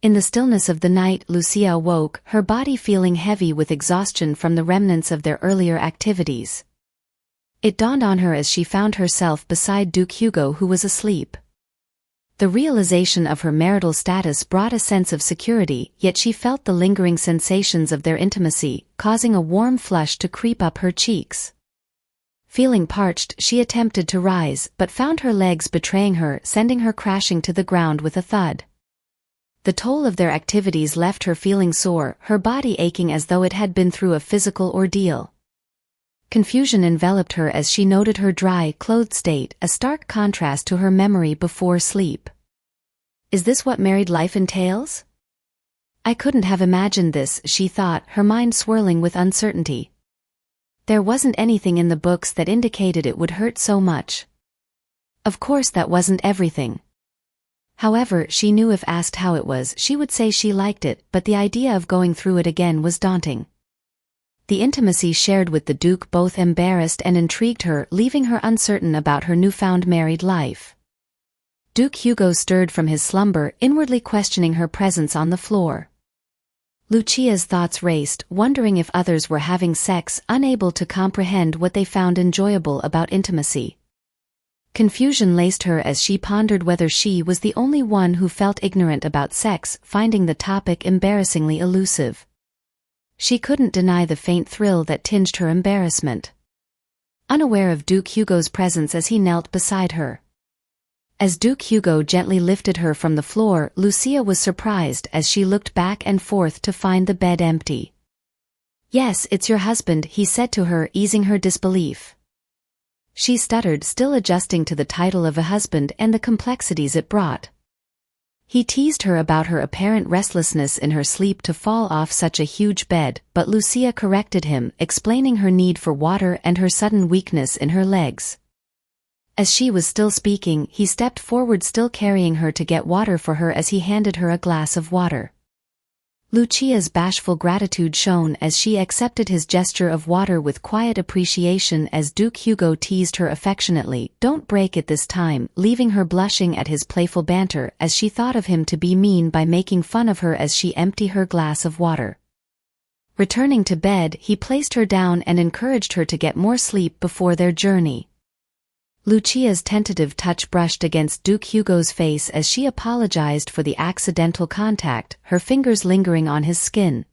In the stillness of the night, Lucia awoke, her body feeling heavy with exhaustion from the remnants of their earlier activities. It dawned on her as she found herself beside Duke Hugo, who was asleep. The realization of her marital status brought a sense of security, yet she felt the lingering sensations of their intimacy, causing a warm flush to creep up her cheeks. Feeling parched, she attempted to rise, but found her legs betraying her, sending her crashing to the ground with a thud. The toll of their activities left her feeling sore, her body aching as though it had been through a physical ordeal. Confusion enveloped her as she noted her dry, clothed state, a stark contrast to her memory before sleep. Is this what married life entails? I couldn't have imagined this, she thought, her mind swirling with uncertainty. There wasn't anything in the books that indicated it would hurt so much. Of course that wasn't everything. However, she knew if asked how it was, she would say she liked it, but the idea of going through it again was daunting. The intimacy shared with the Duke both embarrassed and intrigued her, leaving her uncertain about her newfound married life. Duke Hugo stirred from his slumber, inwardly questioning her presence on the floor. Lucia's thoughts raced, wondering if others were having sex, unable to comprehend what they found enjoyable about intimacy. Confusion laced her as she pondered whether she was the only one who felt ignorant about sex, finding the topic embarrassingly elusive. She couldn't deny the faint thrill that tinged her embarrassment. Unaware of Duke Hugo's presence as he knelt beside her. As Duke Hugo gently lifted her from the floor, Lucia was surprised as she looked back and forth to find the bed empty. "Yes, it's your husband," he said to her, easing her disbelief. She stuttered, still adjusting to the title of a husband and the complexities it brought. He teased her about her apparent restlessness in her sleep to fall off such a huge bed, but Lucia corrected him, explaining her need for water and her sudden weakness in her legs. As she was still speaking, he stepped forward, still carrying her, to get water for her as he handed her a glass of water. Lucia's bashful gratitude shone as she accepted his gesture of water with quiet appreciation as Duke Hugo teased her affectionately, "Don't break it this time," leaving her blushing at his playful banter as she thought of him to be mean by making fun of her as she emptied her glass of water. Returning to bed, he placed her down and encouraged her to get more sleep before their journey. Lucia's tentative touch brushed against Duke Hugo's face as she apologized for the accidental contact, her fingers lingering on his skin.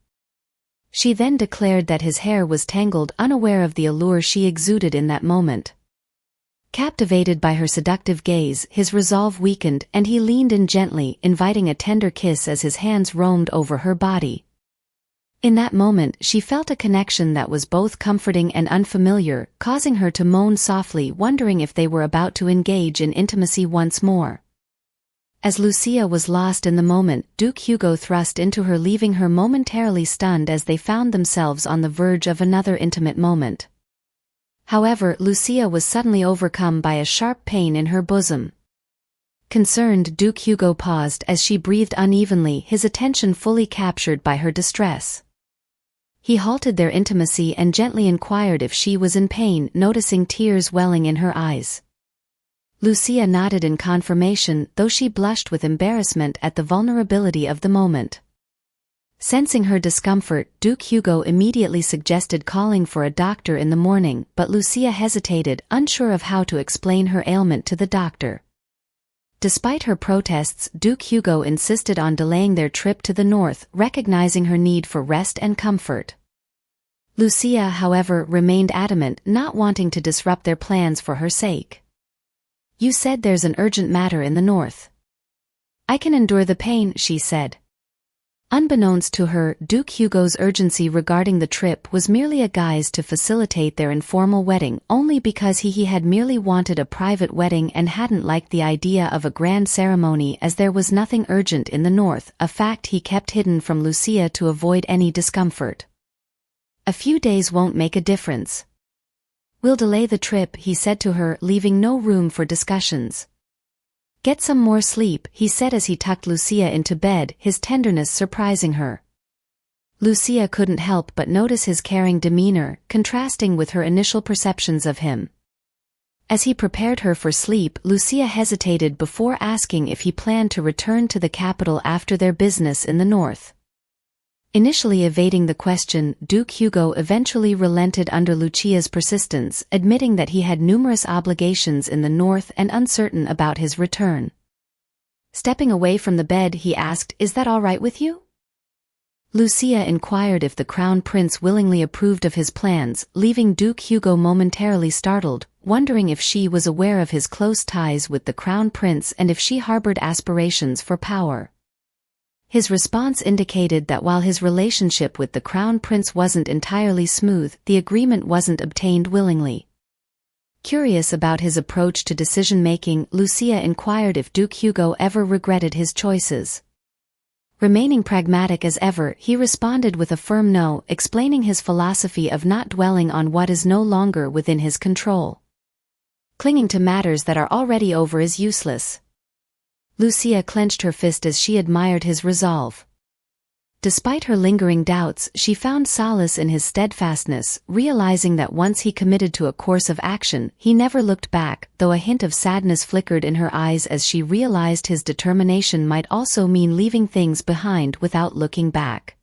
She then declared that his hair was tangled, unaware of the allure she exuded in that moment. Captivated by her seductive gaze, his resolve weakened, and he leaned in gently, inviting a tender kiss as his hands roamed over her body. In that moment, she felt a connection that was both comforting and unfamiliar, causing her to moan softly, wondering if they were about to engage in intimacy once more. As Lucia was lost in the moment, Duke Hugo thrust into her, leaving her momentarily stunned as they found themselves on the verge of another intimate moment. However, Lucia was suddenly overcome by a sharp pain in her bosom. Concerned, Duke Hugo paused as she breathed unevenly, his attention fully captured by her distress. He halted their intimacy and gently inquired if she was in pain, noticing tears welling in her eyes. Lucia nodded in confirmation, though she blushed with embarrassment at the vulnerability of the moment. Sensing her discomfort, Duke Hugo immediately suggested calling for a doctor in the morning, but Lucia hesitated, unsure of how to explain her ailment to the doctor. Despite her protests, Duke Hugo insisted on delaying their trip to the north, recognizing her need for rest and comfort. Lucia, however, remained adamant, not wanting to disrupt their plans for her sake. "You said there's an urgent matter in the north." "I can endure the pain," she said. Unbeknownst to her, Duke Hugo's urgency regarding the trip was merely a guise to facilitate their informal wedding, only because he had merely wanted a private wedding and hadn't liked the idea of a grand ceremony, as there was nothing urgent in the north, a fact he kept hidden from Lucia to avoid any discomfort. "A few days won't make a difference. We'll delay the trip," he said to her, leaving no room for discussions. "Get some more sleep," he said as he tucked Lucia into bed, his tenderness surprising her. Lucia couldn't help but notice his caring demeanor, contrasting with her initial perceptions of him. As he prepared her for sleep, Lucia hesitated before asking if he planned to return to the capital after their business in the north. Initially evading the question, Duke Hugo eventually relented under Lucia's persistence, admitting that he had numerous obligations in the north and uncertain about his return. Stepping away from the bed, he asked, "Is that all right with you?" Lucia inquired if the crown prince willingly approved of his plans, leaving Duke Hugo momentarily startled, wondering if she was aware of his close ties with the crown prince and if she harbored aspirations for power. His response indicated that while his relationship with the crown prince wasn't entirely smooth, the agreement wasn't obtained willingly. Curious about his approach to decision-making, Lucia inquired if Duke Hugo ever regretted his choices. Remaining pragmatic as ever, he responded with a firm no, explaining his philosophy of not dwelling on what is no longer within his control. Clinging to matters that are already over is useless. Lucia clenched her fist as she admired his resolve. Despite her lingering doubts, she found solace in his steadfastness, realizing that once he committed to a course of action, he never looked back, though a hint of sadness flickered in her eyes as she realized his determination might also mean leaving things behind without looking back.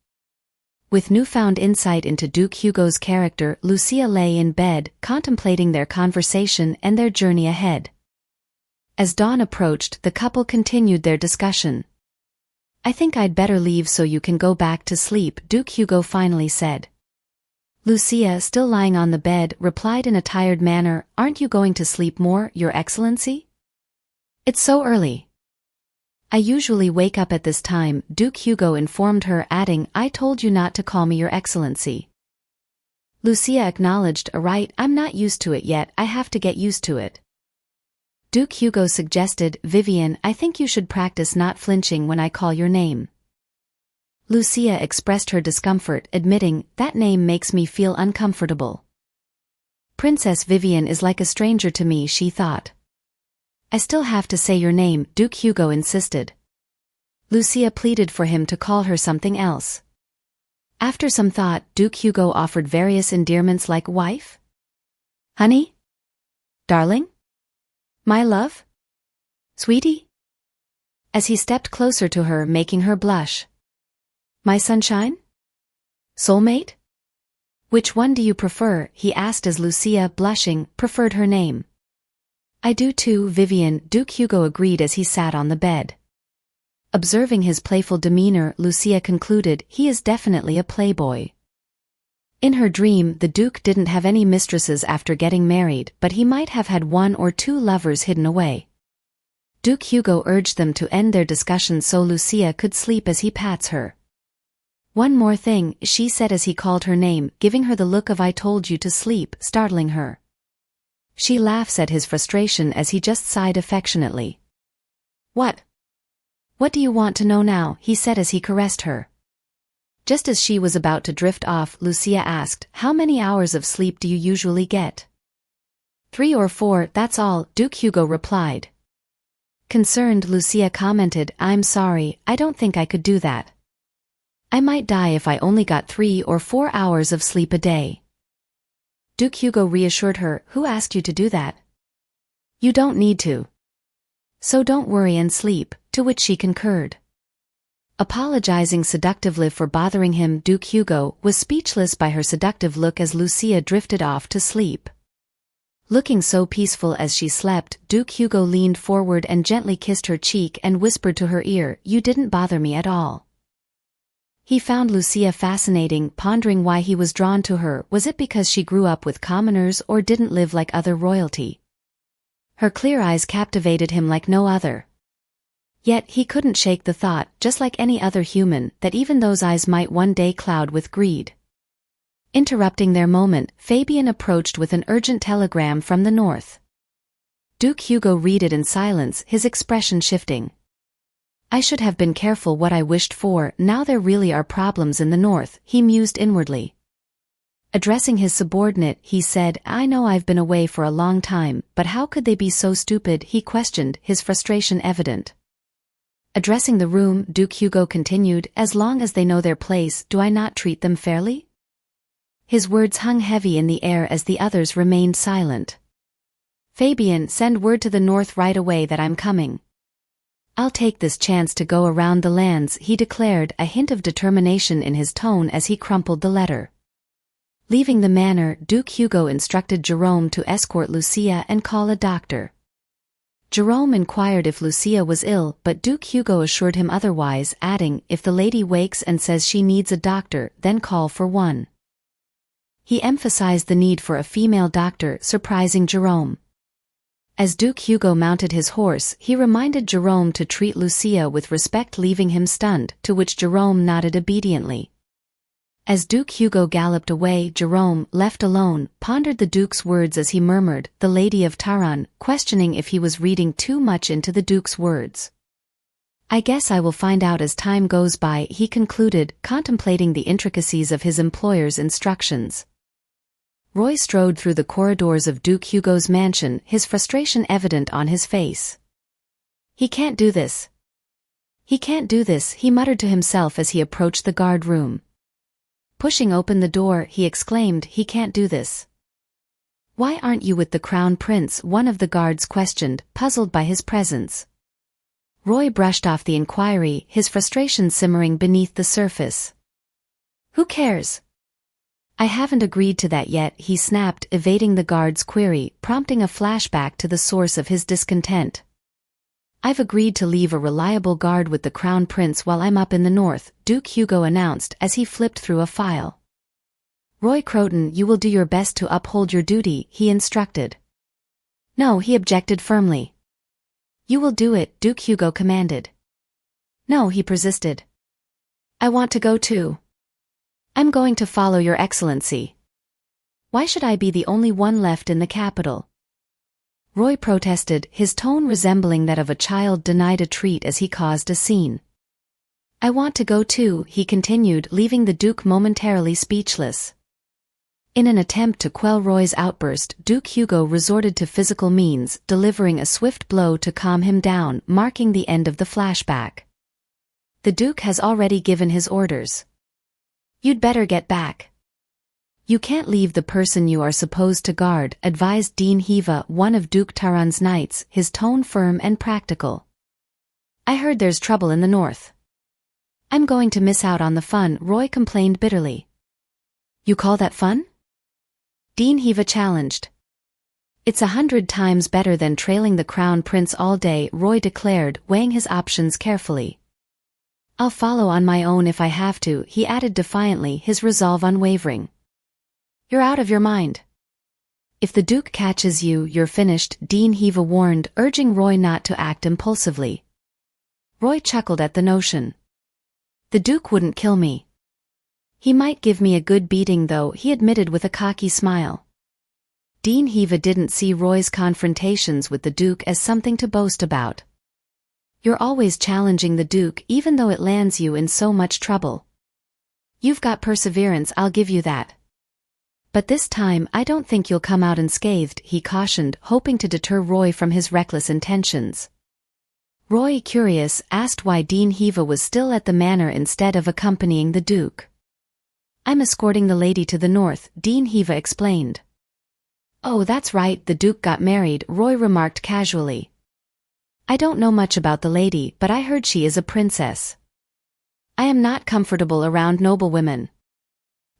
With newfound insight into Duke Hugo's character, Lucia lay in bed, contemplating their conversation and their journey ahead. As dawn approached, the couple continued their discussion. "I think I'd better leave so you can go back to sleep," Duke Hugo finally said. Lucia, still lying on the bed, replied in a tired manner, "Aren't you going to sleep more, Your Excellency? It's so early." "I usually wake up at this time," Duke Hugo informed her, adding, "I told you not to call me Your Excellency." Lucia acknowledged, "Right, I'm not used to it yet, I have to get used to it." Duke Hugo suggested, "Vivian, I think you should practice not flinching when I call your name." Lucia expressed her discomfort, admitting, "That name makes me feel uncomfortable." "Princess Vivian is like a stranger to me," she thought. "I still have to say your name," Duke Hugo insisted. Lucia pleaded for him to call her something else. After some thought, Duke Hugo offered various endearments like wife, honey, darling, my love, sweetie, as he stepped closer to her, making her blush. "My sunshine? Soulmate? Which one do you prefer?" he asked as Lucia, blushing, preferred her name. "I do too, Vivian," Duke Hugo agreed as he sat on the bed. Observing his playful demeanor, Lucia concluded, he is definitely a playboy. In her dream, the Duke didn't have any mistresses after getting married, but he might have had one or two lovers hidden away. Duke Hugo urged them to end their discussion so Lucia could sleep as he pats her. "One more thing," she said as he called her name, giving her the look of "I told you to sleep," startling her. She laughs at his frustration as he just sighed affectionately. "What? What do you want to know now?" he said as he caressed her. Just as she was about to drift off, Lucia asked, "How many hours of sleep do you usually get?" 3 or 4, that's all," Duke Hugo replied. Concerned, Lucia commented, "I'm sorry, I don't think I could do that. I might die if I only got 3 or 4 hours of sleep a day." Duke Hugo reassured her, "Who asked you to do that? You don't need to. So don't worry and sleep," to which she concurred. Apologizing seductively for bothering him, Duke Hugo was speechless by her seductive look as Lucia drifted off to sleep. Looking so peaceful as she slept, Duke Hugo leaned forward and gently kissed her cheek and whispered to her ear, "You didn't bother me at all." He found Lucia fascinating, pondering why he was drawn to her. Was it because she grew up with commoners or didn't live like other royalty? Her clear eyes captivated him like no other. Yet he couldn't shake the thought, just like any other human, that even those eyes might one day cloud with greed. Interrupting their moment, Fabian approached with an urgent telegram from the north. Duke Hugo read it in silence, his expression shifting. "I should have been careful what I wished for, now there really are problems in the north," he mused inwardly. Addressing his subordinate, he said, "I know I've been away for a long time, but how could they be so stupid?" he questioned, his frustration evident. Addressing the room, Duke Hugo continued, "As long as they know their place, do I not treat them fairly?" His words hung heavy in the air as the others remained silent. Fabian, send word to the north right away that I'm coming. I'll take this chance to go around the lands, he declared, a hint of determination in his tone as he crumpled the letter. Leaving the manor, Duke Hugo instructed Jerome to escort Lucia and call a doctor. Jerome inquired if Lucia was ill, but Duke Hugo assured him otherwise, adding, if the lady wakes and says she needs a doctor, then call for one. He emphasized the need for a female doctor, surprising Jerome. As Duke Hugo mounted his horse, he reminded Jerome to treat Lucia with respect, leaving him stunned, to which Jerome nodded obediently. As Duke Hugo galloped away, Jerome, left alone, pondered the Duke's words as he murmured, "The Lady of Taran," questioning if he was reading too much into the Duke's words. "I guess I will find out as time goes by," he concluded, contemplating the intricacies of his employer's instructions. Roy strode through the corridors of Duke Hugo's mansion, his frustration evident on his face. He can't do this. He can't do this, he muttered to himself as he approached the guard room. Pushing open the door, he exclaimed, "He can't do this." "Why aren't you with the Crown Prince?" one of the guards questioned, puzzled by his presence. Roy brushed off the inquiry, his frustration simmering beneath the surface. "Who cares?" "I haven't agreed to that yet," he snapped, evading the guard's query, prompting a flashback to the source of his discontent. "I've agreed to leave a reliable guard with the Crown Prince while I'm up in the north," Duke Hugo announced as he flipped through a file. "Roy Croton, you will do your best to uphold your duty," he instructed. "No," he objected firmly. "You will do it," Duke Hugo commanded. "No," he persisted. "I want to go too." "I'm going to follow your excellency." "Why should I be the only one left in the capital?" Roy protested, his tone resembling that of a child denied a treat as he caused a scene. "I want to go too," he continued, leaving the Duke momentarily speechless. In an attempt to quell Roy's outburst, Duke Hugo resorted to physical means, delivering a swift blow to calm him down, marking the end of the flashback. "The Duke has already given his orders. You'd better get back." "You can't leave the person you are supposed to guard," advised Dean Hiva, one of Duke Taran's knights, his tone firm and practical. "I heard there's trouble in the north." "I'm going to miss out on the fun," Roy complained bitterly. "You call that fun?" Dean Hiva challenged. "It's 100 times better than trailing the Crown Prince all day," Roy declared, weighing his options carefully. "I'll follow on my own if I have to," he added defiantly, his resolve unwavering. "You're out of your mind. If the Duke catches you, you're finished," Dean Hiva warned, urging Roy not to act impulsively. Roy chuckled at the notion. "The Duke wouldn't kill me. He might give me a good beating though," he admitted with a cocky smile. Dean Hiva didn't see Roy's confrontations with the Duke as something to boast about. "You're always challenging the Duke even though it lands you in so much trouble. You've got perseverance, I'll give you that. But this time I don't think you'll come out unscathed," he cautioned, hoping to deter Roy from his reckless intentions. Roy, curious, asked why Dean Hiva was still at the manor instead of accompanying the Duke. "I'm escorting the lady to the north," Dean Hiva explained. "Oh, that's right, the Duke got married," Roy remarked casually. "I don't know much about the lady, but I heard she is a princess. I am not comfortable around noblewomen."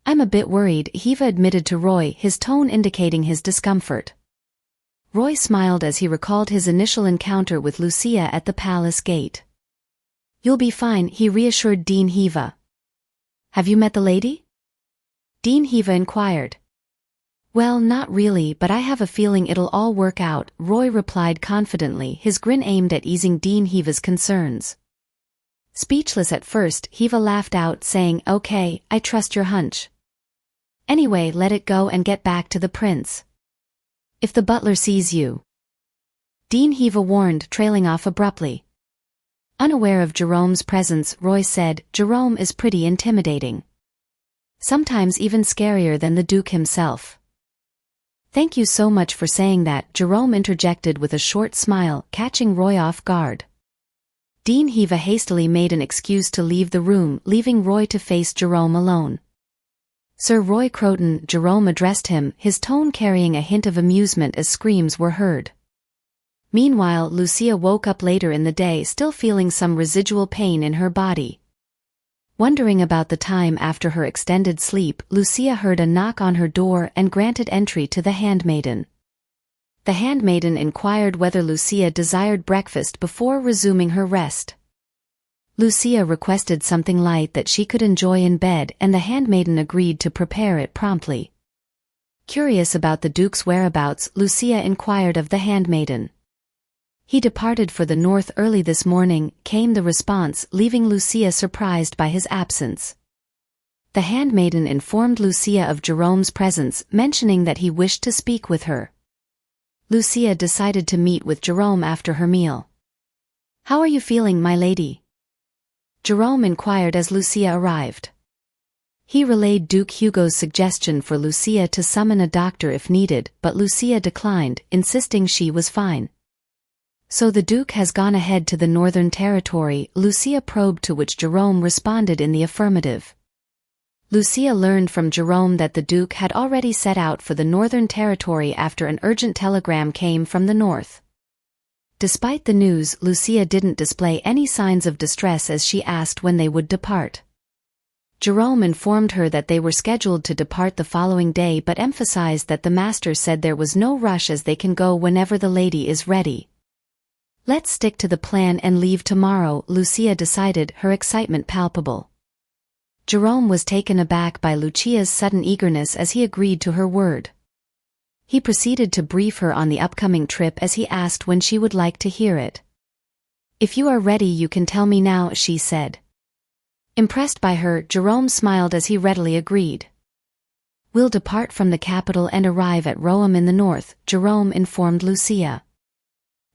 "I'm a bit worried," Hiva admitted to Roy, his tone indicating his discomfort. Roy smiled as he recalled his initial encounter with Lucia at the palace gate. "You'll be fine," he reassured Dean Hiva. "Have you met the lady?" Dean Hiva inquired. "Well, not really, but I have a feeling it'll all work out," Roy replied confidently, his grin aimed at easing Dean Hiva's concerns. Speechless at first, Hiva laughed out, saying, "Okay, I trust your hunch. Anyway, let it go and get back to the prince. If the butler sees you." Dean Hiva warned, trailing off abruptly. Unaware of Jerome's presence, Roy said, "Jerome is pretty intimidating. Sometimes even scarier than the Duke himself." "Thank you so much for saying that," Jerome interjected with a short smile, catching Roy off guard. Dean Hiva hastily made an excuse to leave the room, leaving Roy to face Jerome alone. Sir Roy Croton, Jerome addressed him, his tone carrying a hint of amusement as screams were heard. Meanwhile, Lucia woke up later in the day still feeling some residual pain in her body. Wondering about the time after her extended sleep, Lucia heard a knock on her door and granted entry to the handmaiden. The handmaiden inquired whether Lucia desired breakfast before resuming her rest. Lucia requested something light that she could enjoy in bed, and the handmaiden agreed to prepare it promptly. Curious about the Duke's whereabouts, Lucia inquired of the handmaiden. "He departed for the north early this morning," came the response, leaving Lucia surprised by his absence. The handmaiden informed Lucia of Jerome's presence, mentioning that he wished to speak with her. Lucia decided to meet with Jerome after her meal. "How are you feeling, my lady?" Jerome inquired as Lucia arrived. He relayed Duke Hugo's suggestion for Lucia to summon a doctor if needed, but Lucia declined, insisting she was fine. "So the Duke has gone ahead to the Northern Territory?" Lucia probed, to which Jerome responded in the affirmative. Lucia learned from Jerome that the Duke had already set out for the Northern Territory after an urgent telegram came from the north. Despite the news, Lucia didn't display any signs of distress as she asked when they would depart. Jerome informed her that they were scheduled to depart the following day, but emphasized that the master said there was no rush as they can go whenever the lady is ready. "Let's stick to the plan and leave tomorrow," Lucia decided, her excitement palpable. Jerome was taken aback by Lucia's sudden eagerness as he agreed to her word. He proceeded to brief her on the upcoming trip as he asked when she would like to hear it. "If you are ready you can tell me now," she said. Impressed by her, Jerome smiled as he readily agreed. "We'll depart from the capital and arrive at Rome in the north," Jerome informed Lucia.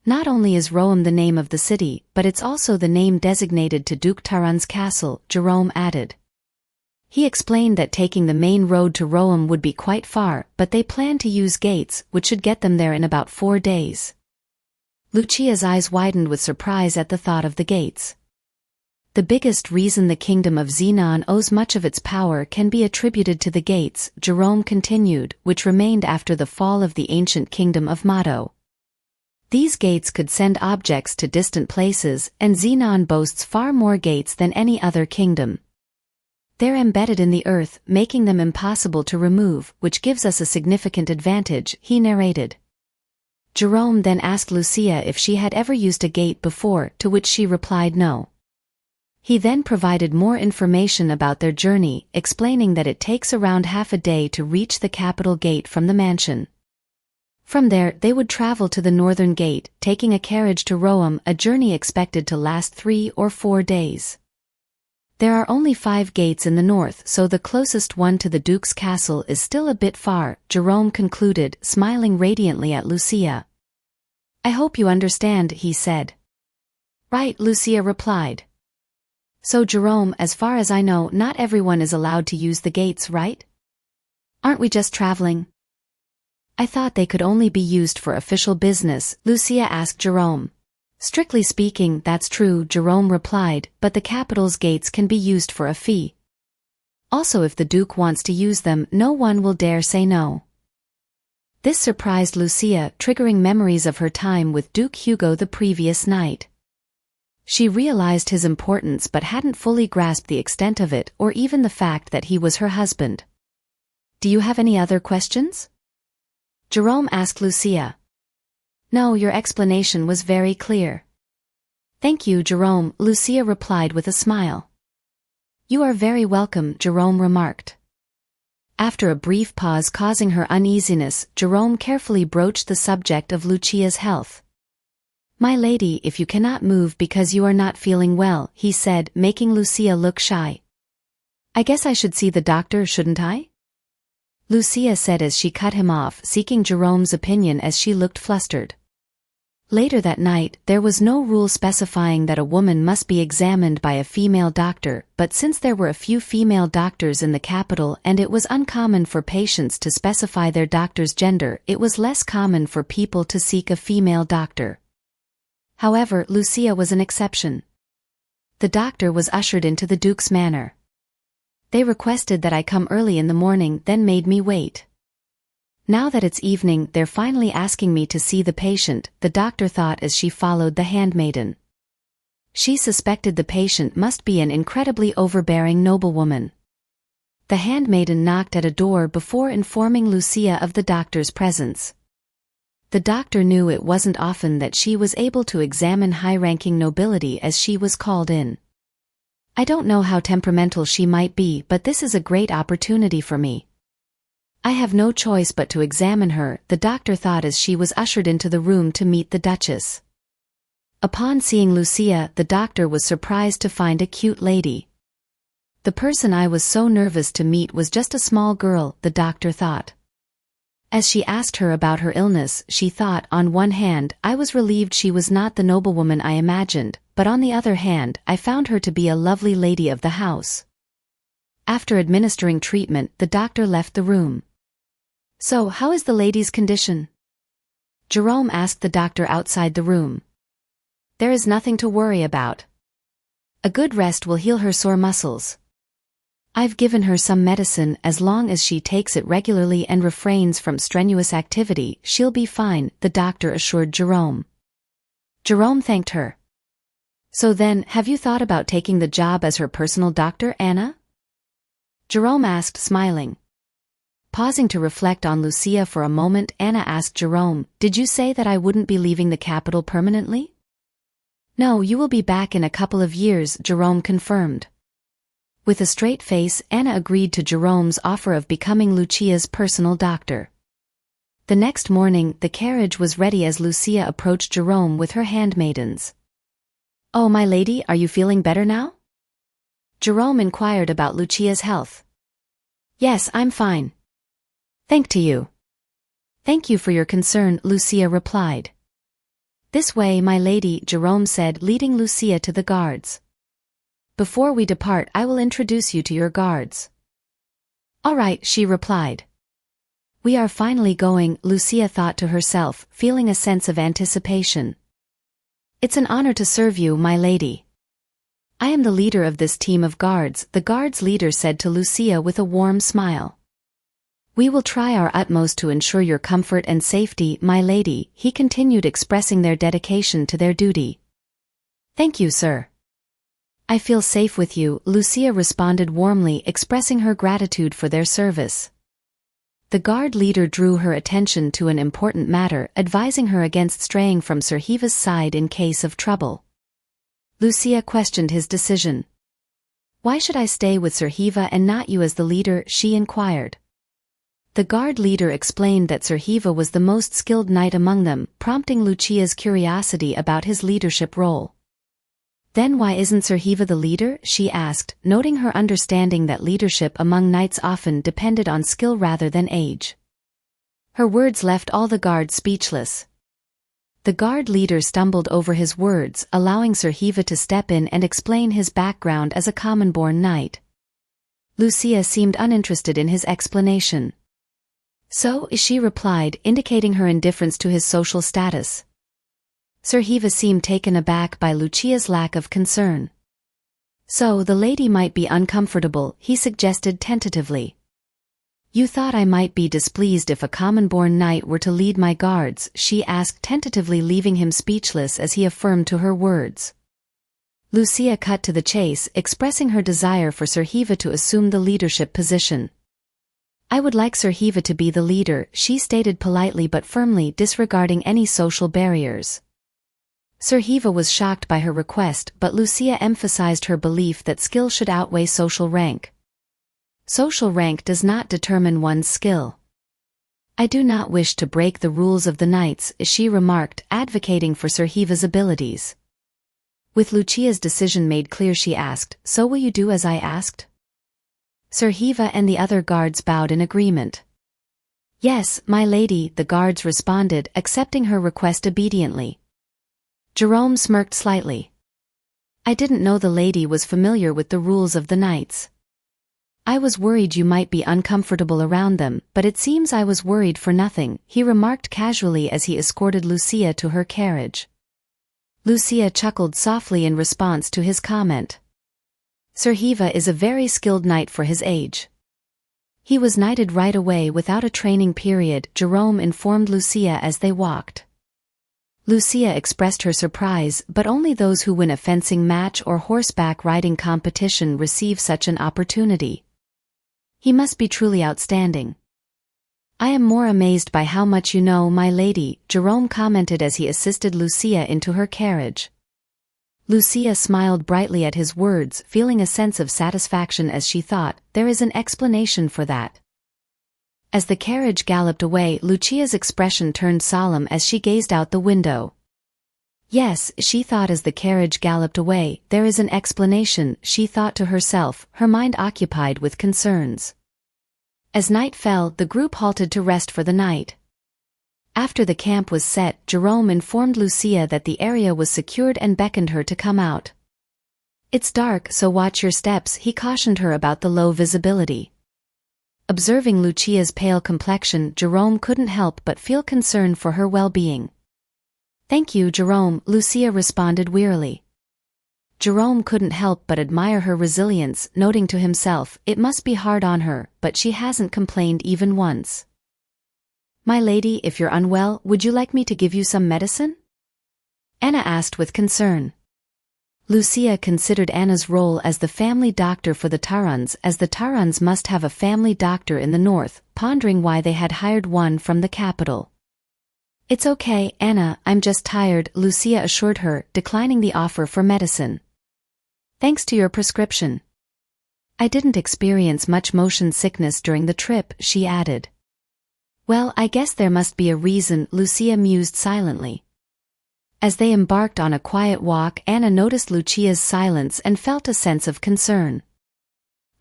"Not only is Rome the name of the city, but it's also the name designated to Duke Taran's castle," Jerome added. He explained that taking the main road to Rome would be quite far, but they planned to use gates, which should get them there in about 4 days. Lucia's eyes widened with surprise at the thought of the gates. "The biggest reason the kingdom of Xenon owes much of its power can be attributed to the gates," Jerome continued, "which remained after the fall of the ancient kingdom of Mato. These gates could send objects to distant places, and Xenon boasts far more gates than any other kingdom. They're embedded in the earth, making them impossible to remove, which gives us a significant advantage," he narrated. Jerome then asked Lucia if she had ever used a gate before, to which she replied no. He then provided more information about their journey, explaining that it takes around half a day to reach the capital gate from the mansion. From there, they would travel to the northern gate, taking a carriage to Rome, a journey expected to last 3 or 4 days. There are only 5 gates in the north, so the closest one to the Duke's castle is still a bit far, Jerome concluded, smiling radiantly at Lucia. "I hope you understand," he said. "Right," Lucia replied. "So Jerome, as far as I know, not everyone is allowed to use the gates, right? Aren't we just traveling?" "I thought they could only be used for official business," Lucia asked Jerome. "Strictly speaking, that's true," Jerome replied, "but the capital's gates can be used for a fee. Also, if the Duke wants to use them, no one will dare say no." This surprised Lucia, triggering memories of her time with Duke Hugo the previous night. She realized his importance but hadn't fully grasped the extent of it, or even the fact that he was her husband. "Do you have any other questions?" Jerome asked Lucia. "No, your explanation was very clear." "Thank you, Jerome," Lucia replied with a smile. "You are very welcome," Jerome remarked. After a brief pause causing her uneasiness, Jerome carefully broached the subject of Lucia's health. "My lady, if you cannot move because you are not feeling well," he said, making Lucia look shy. "I guess I should see the doctor, shouldn't I?" Lucia said as she cut him off, seeking Jerome's opinion as she looked flustered. Later that night, there was no rule specifying that a woman must be examined by a female doctor, but since there were a few female doctors in the capital and it was uncommon for patients to specify their doctor's gender, it was less common for people to seek a female doctor. However, Lucia was an exception. The doctor was ushered into the Duke's manor. They requested that I come early in the morning, then made me wait. Now that it's evening, they're finally asking me to see the patient, the doctor thought as she followed the handmaiden. She suspected the patient must be an incredibly overbearing noblewoman. The handmaiden knocked at a door before informing Lucia of the doctor's presence. The doctor knew it wasn't often that she was able to examine high-ranking nobility as she was called in. I don't know how temperamental she might be, but this is a great opportunity for me. I have no choice but to examine her, the doctor thought as she was ushered into the room to meet the Duchess. Upon seeing Lucia, the doctor was surprised to find a cute lady. The person I was so nervous to meet was just a small girl, the doctor thought. As she asked her about her illness, she thought, on one hand, I was relieved she was not the noblewoman I imagined, but on the other hand, I found her to be a lovely lady of the house. After administering treatment, the doctor left the room. So, how is the lady's condition? Jerome asked the doctor outside the room. There is nothing to worry about. A good rest will heal her sore muscles. I've given her some medicine. As long as she takes it regularly and refrains from strenuous activity, she'll be fine, the doctor assured Jerome. Jerome thanked her. So then, have you thought about taking the job as her personal doctor, Anna? Jerome asked, smiling. Pausing to reflect on Lucia for a moment, Anna asked Jerome, did you say that I wouldn't be leaving the capital permanently? No, you will be back in a couple of years, Jerome confirmed. With a straight face, Anna agreed to Jerome's offer of becoming Lucia's personal doctor. The next morning, the carriage was ready as Lucia approached Jerome with her handmaidens. Oh, my lady, are you feeling better now? Jerome inquired about Lucia's health. Yes, I'm fine. Thank you. Thank you for your concern, Lucia replied. This way, my lady, Jerome said, leading Lucia to the guards. Before we depart, I will introduce you to your guards. All right, she replied. We are finally going, Lucia thought to herself, feeling a sense of anticipation. It's an honor to serve you, my lady. I am the leader of this team of guards, the guards leader said to Lucia with a warm smile. We will try our utmost to ensure your comfort and safety, my lady, he continued, expressing their dedication to their duty. Thank you, sir. I feel safe with you, Lucia responded warmly, expressing her gratitude for their service. The guard leader drew her attention to an important matter, advising her against straying from Sir Hugo's side in case of trouble. Lucia questioned his decision. Why should I stay with Sir Hugo and not you as the leader, she inquired. The guard leader explained that Sir Hugo was the most skilled knight among them, prompting Lucia's curiosity about his leadership role. Then why isn't Sir Hugo the leader, she asked, noting her understanding that leadership among knights often depended on skill rather than age. Her words left all the guards speechless. The guard leader stumbled over his words, allowing Sir Hugo to step in and explain his background as a common-born knight. Lucia seemed uninterested in his explanation. So, she replied, indicating her indifference to his social status. Sir Hugo seemed taken aback by Lucia's lack of concern. So the lady might be uncomfortable, he suggested tentatively. You thought I might be displeased if a common-born knight were to lead my guards, she asked tentatively, leaving him speechless as he affirmed to her words. Lucia cut to the chase, expressing her desire for Sir Hugo to assume the leadership position. I would like Sir Hugo to be the leader, she stated politely but firmly, disregarding any social barriers. Sir Hugo was shocked by her request, but Lucia emphasized her belief that skill should outweigh social rank. Social rank does not determine one's skill. I do not wish to break the rules of the knights, she remarked, advocating for Sir Hugo's abilities. With Lucia's decision made clear, she asked, so will you do as I asked? Sir Hugo and the other guards bowed in agreement. Yes, my lady, the guards responded, accepting her request obediently. Jerome smirked slightly. I didn't know the lady was familiar with the rules of the knights. I was worried you might be uncomfortable around them, but it seems I was worried for nothing, he remarked casually as he escorted Lucia to her carriage. Lucia chuckled softly in response to his comment. Sir Hiva is a very skilled knight for his age. He was knighted right away without a training period, Jerome informed Lucia as they walked. Lucia expressed her surprise, but only those who win a fencing match or horseback riding competition receive such an opportunity. He must be truly outstanding. I am more amazed by how much you know, my lady, Jerome commented as he assisted Lucia into her carriage. Lucia smiled brightly at his words, feeling a sense of satisfaction as she thought, there is an explanation for that. As the carriage galloped away, Lucia's expression turned solemn as she gazed out the window. Yes, she thought as the carriage galloped away, there is an explanation, she thought to herself, her mind occupied with concerns. As night fell, the group halted to rest for the night. After the camp was set, Jerome informed Lucia that the area was secured and beckoned her to come out. It's dark, so watch your steps, he cautioned her about the low visibility. Observing Lucia's pale complexion, Jerome couldn't help but feel concern for her well-being. Thank you, Jerome, Lucia responded wearily. Jerome couldn't help but admire her resilience, noting to himself, it must be hard on her, but she hasn't complained even once. My lady, if you're unwell, would you like me to give you some medicine? Anna asked with concern. Lucia considered Anna's role as the family doctor for the Tarans, as the Tarans must have a family doctor in the north, pondering why they had hired one from the capital. It's okay, Anna, I'm just tired, Lucia assured her, declining the offer for medicine. Thanks to your prescription. I didn't experience much motion sickness during the trip, she added. Well, I guess there must be a reason, Lucia mused silently. As they embarked on a quiet walk, Anna noticed Lucia's silence and felt a sense of concern.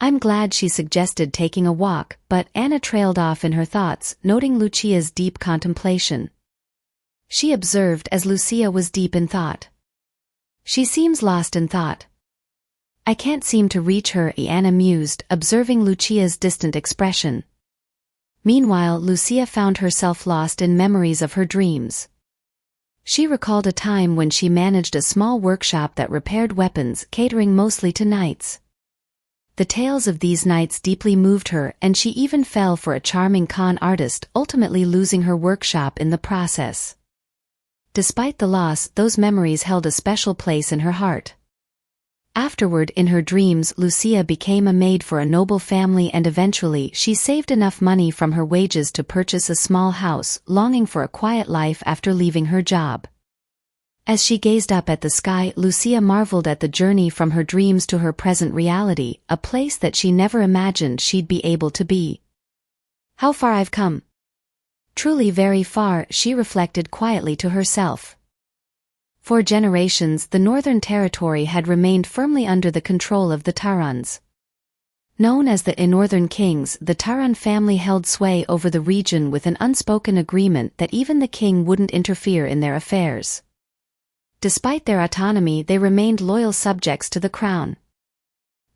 I'm glad she suggested taking a walk, but Anna trailed off in her thoughts, noting Lucia's deep contemplation. She observed as Lucia was deep in thought. She seems lost in thought. I can't seem to reach her, Anna mused, observing Lucia's distant expression. Meanwhile, Lucia found herself lost in memories of her dreams. She recalled a time when she managed a small workshop that repaired weapons, catering mostly to knights. The tales of these knights deeply moved her, and she even fell for a charming con artist, ultimately losing her workshop in the process. Despite the loss, those memories held a special place in her heart. Afterward, in her dreams, Lucia became a maid for a noble family, and eventually she saved enough money from her wages to purchase a small house, longing for a quiet life after leaving her job. As she gazed up at the sky, Lucia marveled at the journey from her dreams to her present reality, a place that she never imagined she'd be able to be. How far I've come. Truly very far, she reflected quietly to herself. For generations, the Northern Territory had remained firmly under the control of the Tarans. Known as the Northern Kings, the Taran family held sway over the region with an unspoken agreement that even the king wouldn't interfere in their affairs. Despite their autonomy, they remained loyal subjects to the crown.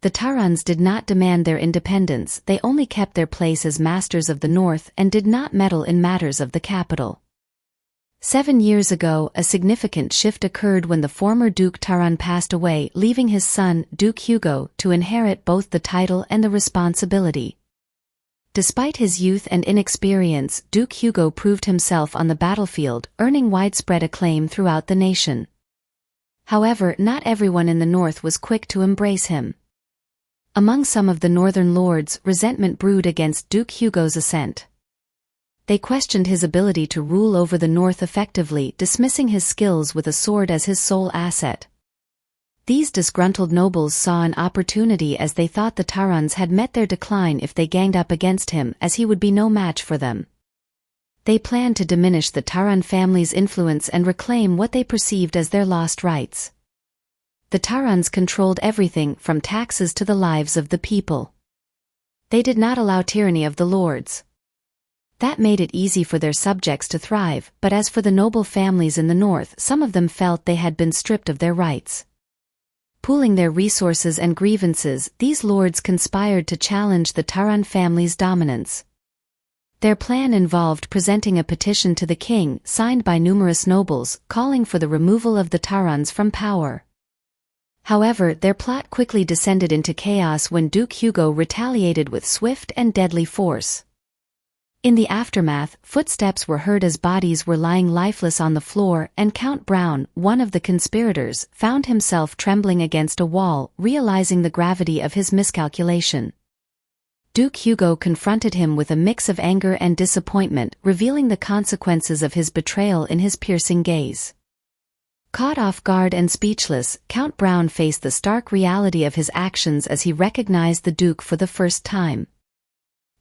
The Tarans did not demand their independence, they only kept their place as masters of the north and did not meddle in matters of the capital. 7 years ago, a significant shift occurred when the former Duke Taran passed away, leaving his son, Duke Hugo, to inherit both the title and the responsibility. Despite his youth and inexperience, Duke Hugo proved himself on the battlefield, earning widespread acclaim throughout the nation. However, not everyone in the north was quick to embrace him. Among some of the northern lords, resentment brewed against Duke Hugo's ascent. They questioned his ability to rule over the north effectively, dismissing his skills with a sword as his sole asset. These disgruntled nobles saw an opportunity as they thought the Tarans had met their decline if they ganged up against him, as he would be no match for them. They planned to diminish the Taran family's influence and reclaim what they perceived as their lost rights. The Tarans controlled everything from taxes to the lives of the people. They did not allow tyranny of the lords. That made it easy for their subjects to thrive, but as for the noble families in the north, some of them felt they had been stripped of their rights. Pooling their resources and grievances, these lords conspired to challenge the Taran family's dominance. Their plan involved presenting a petition to the king, signed by numerous nobles, calling for the removal of the Tarans from power. However, their plot quickly descended into chaos when Duke Hugo retaliated with swift and deadly force. In the aftermath, footsteps were heard as bodies were lying lifeless on the floor, and Count Brown, one of the conspirators, found himself trembling against a wall, realizing the gravity of his miscalculation. Duke Hugo confronted him with a mix of anger and disappointment, revealing the consequences of his betrayal in his piercing gaze. Caught off guard and speechless, Count Brown faced the stark reality of his actions as he recognized the Duke for the first time.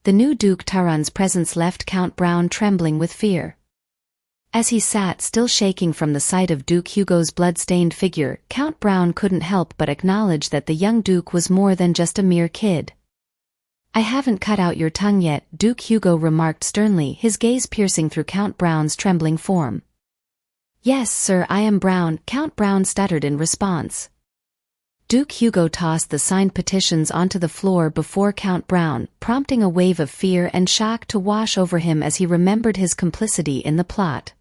The new Duke Taran's presence left Count Brown trembling with fear. As he sat still shaking from the sight of Duke Hugo's blood-stained figure, Count Brown couldn't help but acknowledge that the young Duke was more than just a mere kid. "I haven't cut out your tongue yet," Duke Hugo remarked sternly, his gaze piercing through Count Brown's trembling form. "Yes, sir, I am Brown," Count Brown stuttered in response. Duke Hugo tossed the signed petitions onto the floor before Count Brown, prompting a wave of fear and shock to wash over him as he remembered his complicity in the plot.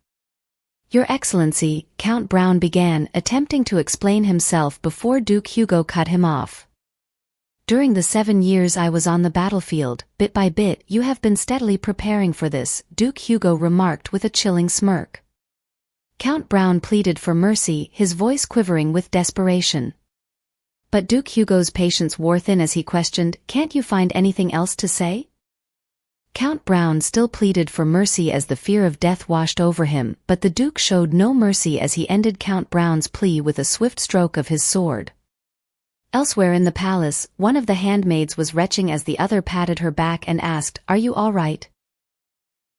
"Your Excellency," Count Brown began, attempting to explain himself before Duke Hugo cut him off. "During the 7 years I was on the battlefield, bit by bit, you have been steadily preparing for this," Duke Hugo remarked with a chilling smirk. Count Brown pleaded for mercy, his voice quivering with desperation. But Duke Hugo's patience wore thin as he questioned, "Can't you find anything else to say?" Count Brown still pleaded for mercy as the fear of death washed over him, but the Duke showed no mercy as he ended Count Brown's plea with a swift stroke of his sword. Elsewhere in the palace, one of the handmaids was retching as the other patted her back and asked, "Are you all right?"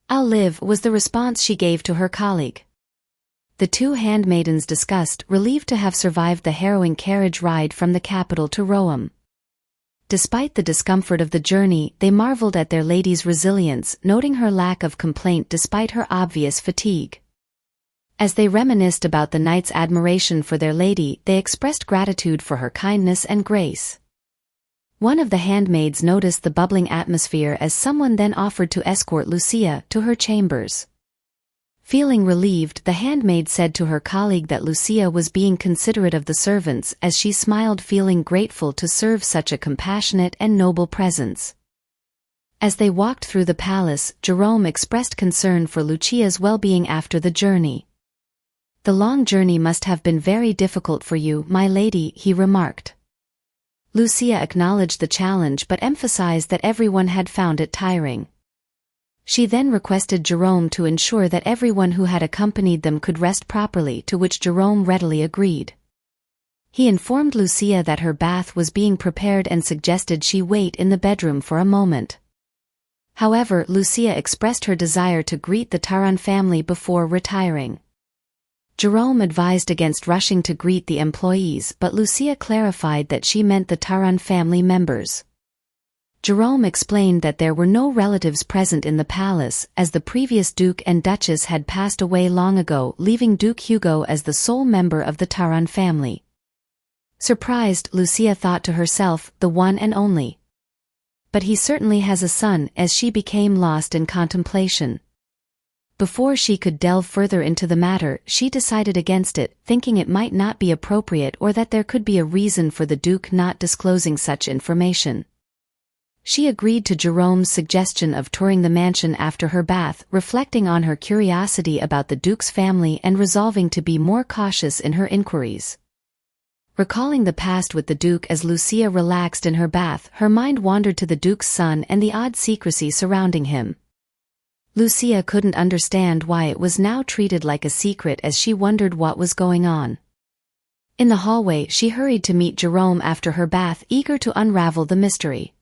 "I'll live," was the response she gave to her colleague. The two handmaidens discussed, relieved to have survived the harrowing carriage ride from the capital to Rome. Despite the discomfort of the journey, they marveled at their lady's resilience, noting her lack of complaint despite her obvious fatigue. As they reminisced about the knight's admiration for their lady, they expressed gratitude for her kindness and grace. One of the handmaids noticed the bubbling atmosphere as someone then offered to escort Lucia to her chambers. Feeling relieved, the handmaid said to her colleague that Lucia was being considerate of the servants as she smiled, feeling grateful to serve such a compassionate and noble presence. As they walked through the palace, Jerome expressed concern for Lucia's well-being after the journey. "The long journey must have been very difficult for you, my lady," he remarked. Lucia acknowledged the challenge but emphasized that everyone had found it tiring. She then requested Jerome to ensure that everyone who had accompanied them could rest properly, to which Jerome readily agreed. He informed Lucia that her bath was being prepared and suggested she wait in the bedroom for a moment. However, Lucia expressed her desire to greet the Taran family before retiring. Jerome advised against rushing to greet the employees, but Lucia clarified that she meant the Taran family members. Jerome explained that there were no relatives present in the palace, as the previous Duke and Duchess had passed away long ago, leaving Duke Hugo as the sole member of the Taran family. Surprised, Lucia thought to herself, the one and only. But he certainly has a son, as she became lost in contemplation. Before she could delve further into the matter, she decided against it, thinking it might not be appropriate or that there could be a reason for the Duke not disclosing such information. She agreed to Jerome's suggestion of touring the mansion after her bath, reflecting on her curiosity about the Duke's family and resolving to be more cautious in her inquiries. Recalling the past with the Duke as Lucia relaxed in her bath, her mind wandered to the Duke's son and the odd secrecy surrounding him. Lucia couldn't understand why it was now treated like a secret, as she wondered what was going on. In the hallway, she hurried to meet Jerome after her bath, eager to unravel the mystery.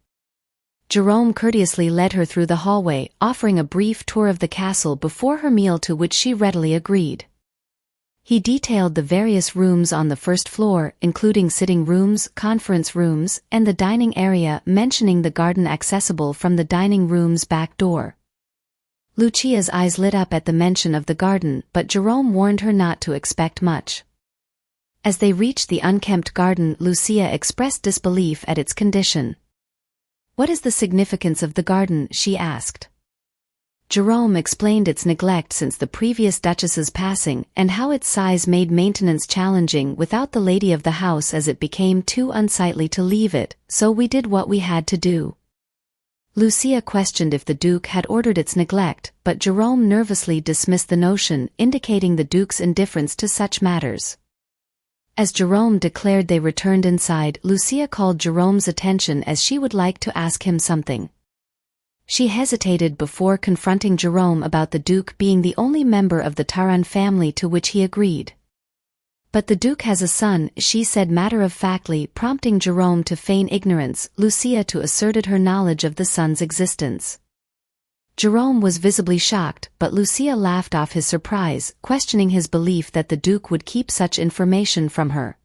Jerome courteously led her through the hallway, offering a brief tour of the castle before her meal, to which she readily agreed. He detailed the various rooms on the first floor, including sitting rooms, conference rooms, and the dining area, mentioning the garden accessible from the dining room's back door. Lucia's eyes lit up at the mention of the garden, but Jerome warned her not to expect much. As they reached the unkempt garden, Lucia expressed disbelief at its condition. "What is the significance of the garden?" she asked. Jerome explained its neglect since the previous duchess's passing and how its size made maintenance challenging without the lady of the house, as it became too unsightly to leave it, so we did what we had to do. Lucia questioned if the Duke had ordered its neglect, but Jerome nervously dismissed the notion, indicating the Duke's indifference to such matters. As Jerome declared they returned inside, Lucia called Jerome's attention as she would like to ask him something. She hesitated before confronting Jerome about the Duke being the only member of the Taran family, to which he agreed. But the Duke has a son, she said matter-of-factly, prompting Jerome to feign ignorance. Lucia too asserted her knowledge of the son's existence. Jerome was visibly shocked, but Lucia laughed off his surprise, questioning his belief that the Duke would keep such information from her.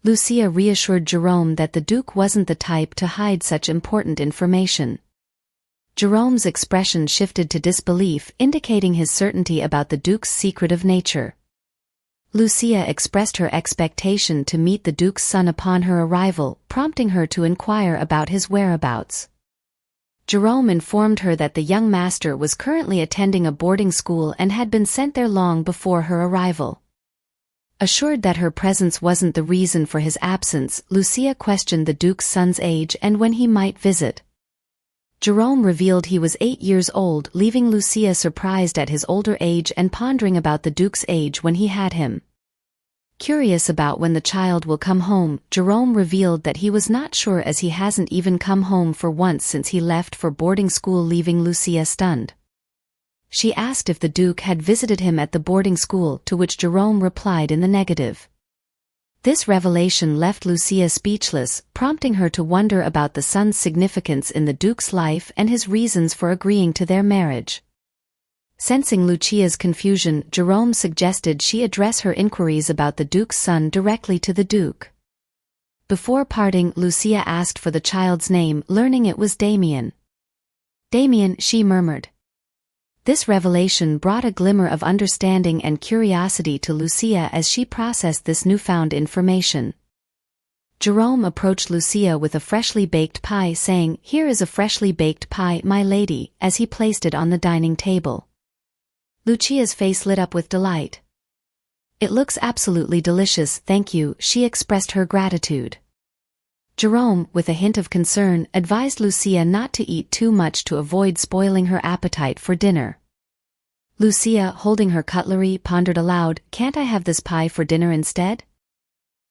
Lucia reassured Jerome that the Duke wasn't the type to hide such important information. Jerome's expression shifted to disbelief, indicating his certainty about the Duke's secretive nature. Lucia expressed her expectation to meet the Duke's son upon her arrival, prompting her to inquire about his whereabouts. Jerome informed her that the young master was currently attending a boarding school and had been sent there long before her arrival. Assured that her presence wasn't the reason for his absence, Lucia questioned the Duke's son's age and when he might visit. Jerome revealed he was 8 years old, leaving Lucia surprised at his older age and pondering about the Duke's age when he had him. Curious about when the child will come home, Jerome revealed that he was not sure, as he hasn't even come home for once since he left for boarding school, leaving Lucia stunned. She asked if the Duke had visited him at the boarding school, to which Jerome replied in the negative. This revelation left Lucia speechless, prompting her to wonder about the son's significance in the Duke's life and his reasons for agreeing to their marriage. Sensing Lucia's confusion, Jerome suggested she address her inquiries about the Duke's son directly to the Duke. Before parting, Lucia asked for the child's name, learning it was Damien. "Damien," she murmured. This revelation brought a glimmer of understanding and curiosity to Lucia as she processed this newfound information. Jerome approached Lucia with a freshly baked pie, saying, "Here is a freshly baked pie, my lady," as he placed it on the dining table. Lucia's face lit up with delight. "It looks absolutely delicious, thank you," she expressed her gratitude. Jerome, with a hint of concern, advised Lucia not to eat too much to avoid spoiling her appetite for dinner. Lucia, holding her cutlery, pondered aloud, "Can't I have this pie for dinner instead?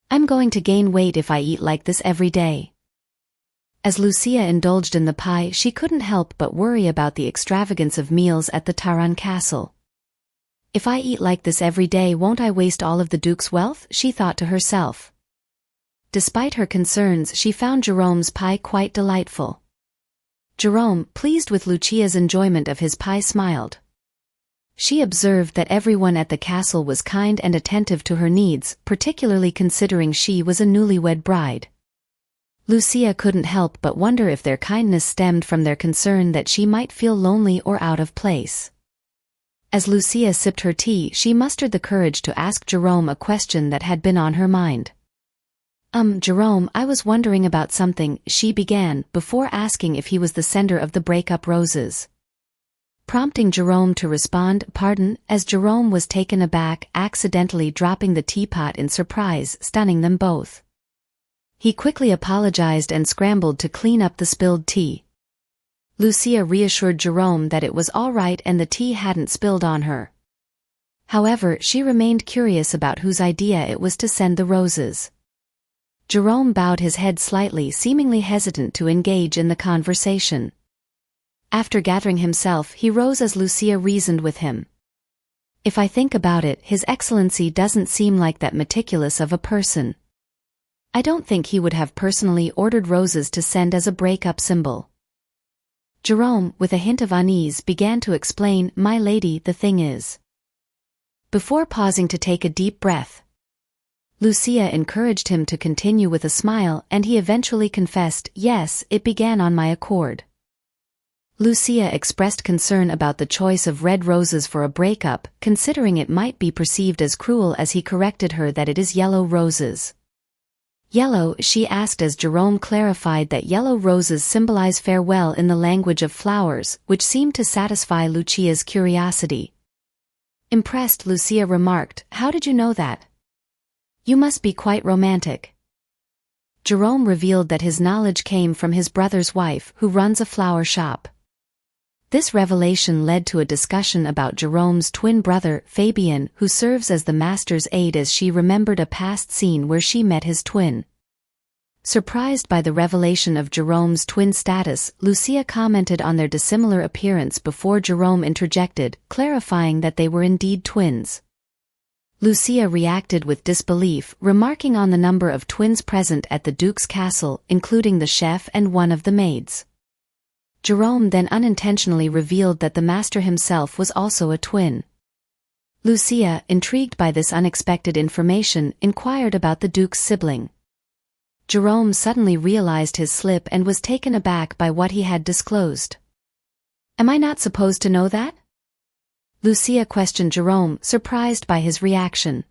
I'm going to gain weight if I eat like this every day." As Lucia indulged in the pie, she couldn't help but worry about the extravagance of meals at the Taran castle. "If I eat like this every day, won't I waste all of the Duke's wealth?" she thought to herself. Despite her concerns, she found Jerome's pie quite delightful. Jerome, pleased with Lucia's enjoyment of his pie, smiled. She observed that everyone at the castle was kind and attentive to her needs, particularly considering she was a newlywed bride. Lucia couldn't help but wonder if their kindness stemmed from their concern that she might feel lonely or out of place. As Lucia sipped her tea, she mustered the courage to ask Jerome a question that had been on her mind. Jerome, I was wondering about something," she began, before asking if he was the sender of the breakup roses. Prompting Jerome to respond, "Pardon," as Jerome was taken aback, accidentally dropping the teapot in surprise, stunning them both. He quickly apologized and scrambled to clean up the spilled tea. Lucia reassured Jerome that it was all right and the tea hadn't spilled on her. However, she remained curious about whose idea it was to send the roses. Jerome bowed his head slightly, seemingly hesitant to engage in the conversation. After gathering himself, he rose as Lucia reasoned with him. "If I think about it, His Excellency doesn't seem like that meticulous of a person. I don't think he would have personally ordered roses to send as a breakup symbol." Jerome, with a hint of unease, began to explain, "My lady, the thing is..." Before pausing to take a deep breath, Lucia encouraged him to continue with a smile, and he eventually confessed, "Yes, it began on my accord." Lucia expressed concern about the choice of red roses for a breakup, considering it might be perceived as cruel, as he corrected her that it is yellow roses. Yellow, she asked as Jerome clarified that yellow roses symbolize farewell in the language of flowers, which seemed to satisfy Lucia's curiosity. Impressed, Lucia remarked, "How did you know that? You must be quite romantic." Jerome revealed that his knowledge came from his brother's wife, who runs a flower shop. This revelation led to a discussion about Jerome's twin brother, Fabian, who serves as the master's aide, as she remembered a past scene where she met his twin. Surprised by the revelation of Jerome's twin status, Lucia commented on their dissimilar appearance before Jerome interjected, clarifying that they were indeed twins. Lucia reacted with disbelief, remarking on the number of twins present at the Duke's castle, including the chef and one of the maids. Jerome then unintentionally revealed that the master himself was also a twin. Lucia, intrigued by this unexpected information, inquired about the Duke's sibling. Jerome suddenly realized his slip and was taken aback by what he had disclosed. "Am I not supposed to know that?" Lucia questioned Jerome, surprised by his reaction.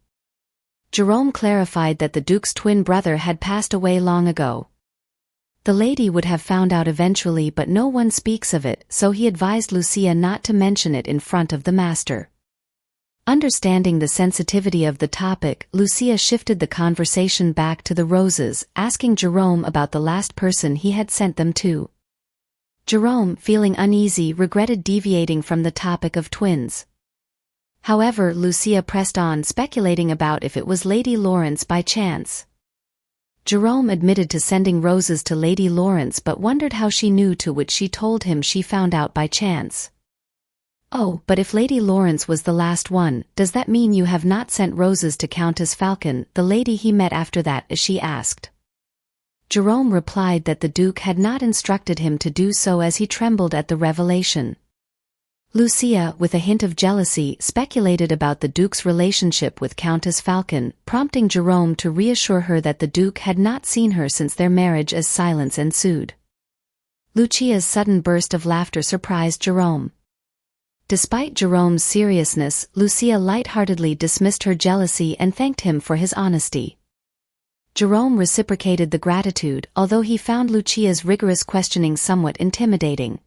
Jerome clarified that the Duke's twin brother had passed away long ago. The lady would have found out eventually, but no one speaks of it, so he advised Lucia not to mention it in front of the master. Understanding the sensitivity of the topic, Lucia shifted the conversation back to the roses, asking Jerome about the last person he had sent them to. Jerome, feeling uneasy, regretted deviating from the topic of twins. However, Lucia pressed on, speculating about if it was Lady Lawrence by chance. Jerome admitted to sending roses to Lady Lawrence, but wondered how she knew, to which she told him she found out by chance. "Oh, but if Lady Lawrence was the last one, does that mean you have not sent roses to Countess Falcon, the lady he met after that?" she asked. Jerome replied that the Duke had not instructed him to do so, as he trembled at the revelation. Lucia, with a hint of jealousy, speculated about the Duke's relationship with Countess Falcon, prompting Jerome to reassure her that the Duke had not seen her since their marriage, as silence ensued. Lucia's sudden burst of laughter surprised Jerome. Despite Jerome's seriousness, Lucia lightheartedly dismissed her jealousy and thanked him for his honesty. Jerome reciprocated the gratitude, although he found Lucia's rigorous questioning somewhat intimidating.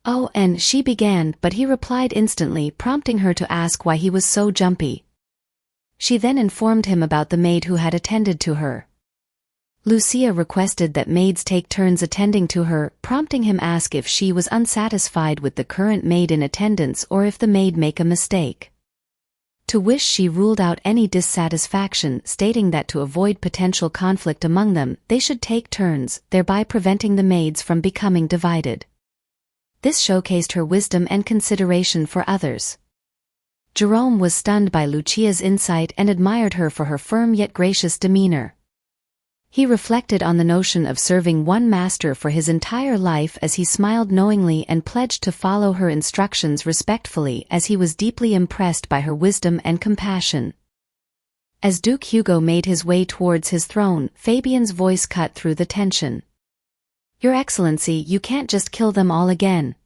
"Oh," and she began, but he replied instantly, prompting her to ask why he was so jumpy. She then informed him about the maid who had attended to her. Lucia requested that maids take turns attending to her, prompting him ask if she was unsatisfied with the current maid in attendance or if the maid make a mistake. To which she ruled out any dissatisfaction, stating that to avoid potential conflict among them, they should take turns, thereby preventing the maids from becoming divided. This showcased her wisdom and consideration for others. Jerome was stunned by Lucia's insight and admired her for her firm yet gracious demeanor. He reflected on the notion of serving one master for his entire life as he smiled knowingly and pledged to follow her instructions respectfully, as he was deeply impressed by her wisdom and compassion. As Duke Hugo made his way towards his throne, Fabian's voice cut through the tension. "Your Excellency, you can't just kill them all again.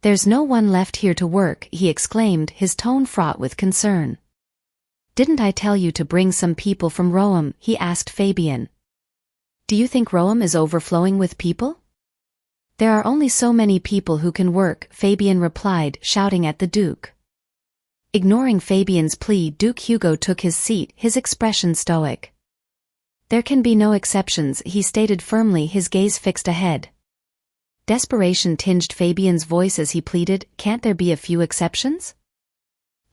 There's no one left here to work," he exclaimed, his tone fraught with concern. "Didn't I tell you to bring some people from Rome?" he asked Fabian. "Do you think Rome is overflowing with people?" "There are only so many people who can work," Fabian replied, shouting at the Duke. Ignoring Fabian's plea, Duke Hugo took his seat, his expression stoic. "There can be no exceptions," he stated firmly, his gaze fixed ahead. Desperation tinged Fabian's voice as he pleaded, "Can't there be a few exceptions?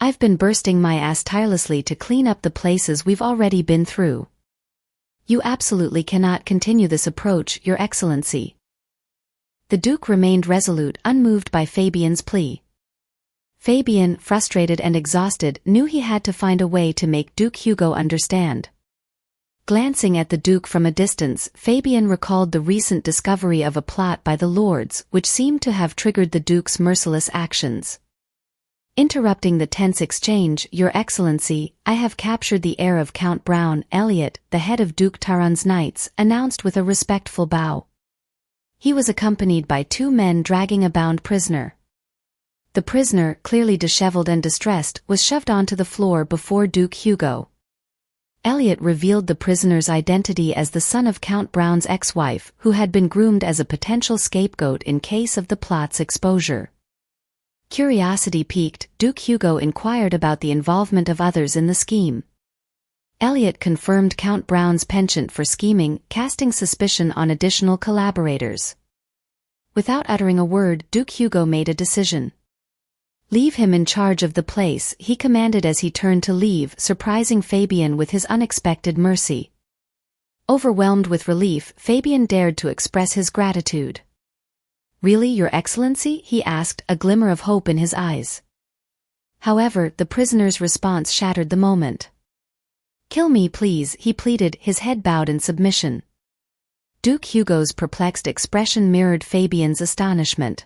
I've been bursting my ass tirelessly to clean up the places we've already been through. You absolutely cannot continue this approach, Your Excellency." The Duke remained resolute, unmoved by Fabian's plea. Fabian, frustrated and exhausted, knew he had to find a way to make Duke Hugo understand. Glancing at the Duke from a distance, Fabian recalled the recent discovery of a plot by the Lords, which seemed to have triggered the Duke's merciless actions. Interrupting the tense exchange, "Your Excellency, I have captured the heir of Count Brown, Elliot, the head of Duke Taran's knights," announced with a respectful bow. He was accompanied by two men dragging a bound prisoner. The prisoner, clearly disheveled and distressed, was shoved onto the floor before Duke Hugo. Elliot revealed the prisoner's identity as the son of Count Brown's ex-wife, who had been groomed as a potential scapegoat in case of the plot's exposure. Curiosity piqued, Duke Hugo inquired about the involvement of others in the scheme. Elliot confirmed Count Brown's penchant for scheming, casting suspicion on additional collaborators. Without uttering a word, Duke Hugo made a decision. "Leave him in charge of the place," he commanded as he turned to leave, surprising Fabian with his unexpected mercy. Overwhelmed with relief, Fabian dared to express his gratitude. "Really, Your Excellency?" he asked, a glimmer of hope in his eyes. However, the prisoner's response shattered the moment. "Kill me, please," he pleaded, his head bowed in submission. Duke Hugo's perplexed expression mirrored Fabian's astonishment.